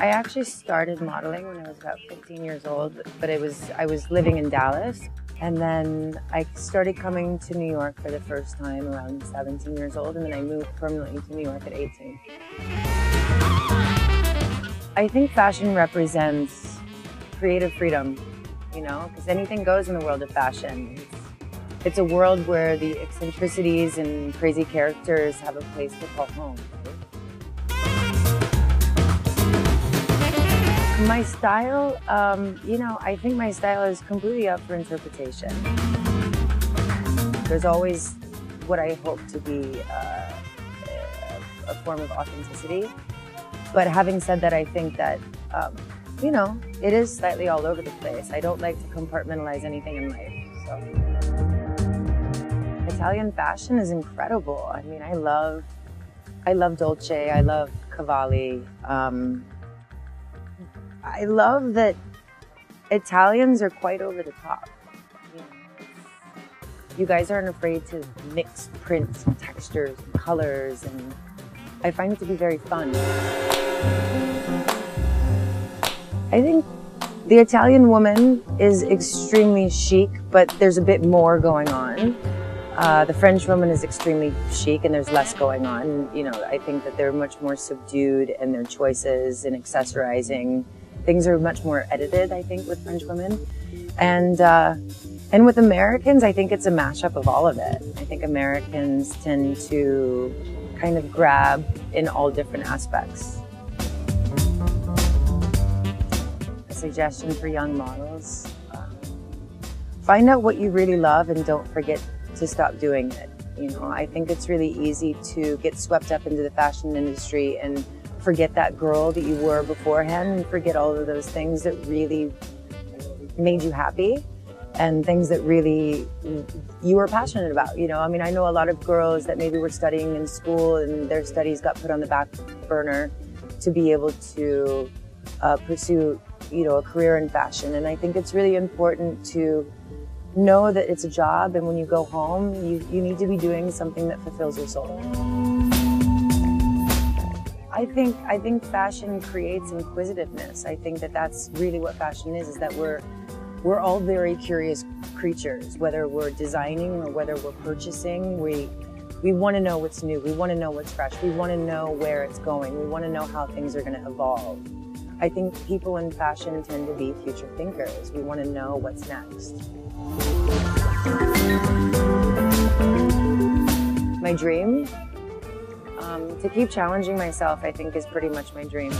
I actually started modeling when I was about 15 years old, but I was living in Dallas. And then I started coming to New York for the first time around 17 years old, and then I moved permanently to New York at 18. I think fashion represents creative freedom, you know, because anything goes in the world of fashion. It's a world where the eccentricities and crazy characters have a place to call home. My style, you know, I think my style is completely up for interpretation. There's always what I hope to be a form of authenticity. But having said that, I think that, you know, it is slightly all over the place. I don't like to compartmentalize anything in life. So. Italian fashion is incredible. I mean, I love Dolce, I love Cavalli. I love that Italians are quite over the top. You guys aren't afraid to mix prints and textures and colors, and I find it to be very fun. I think the Italian woman is extremely chic, but there's a bit more going on. The French woman is extremely chic and there's less going on. You know, I think that they're much more subdued in their choices and accessorizing. Things are much more edited, I think, with French women. And with Americans, I think it's a mashup of all of it. I think Americans tend to kind of grab in all different aspects. A suggestion for young models, find out what you really love and don't forget to stop doing it. You know, I think it's really easy to get swept up into the fashion industry and forget that girl that you were beforehand and forget all of those things that really made you happy and things that really you were passionate about. You know, I mean, I know a lot of girls that maybe were studying in school and their studies got put on the back burner to be able to pursue, you know, a career in fashion. And I think it's really important to know that it's a job, and when you go home, you need to be doing something that fulfills your soul. I think fashion creates inquisitiveness. I think that that's really what fashion is that we're all very curious creatures, whether we're designing or whether we're purchasing. We want to know what's new. We want to know what's fresh. We want to know where it's going. We want to know how things are going to evolve. I think people in fashion tend to be future thinkers. We want to know what's next. My dream? To keep challenging myself, I think, is pretty much my dream.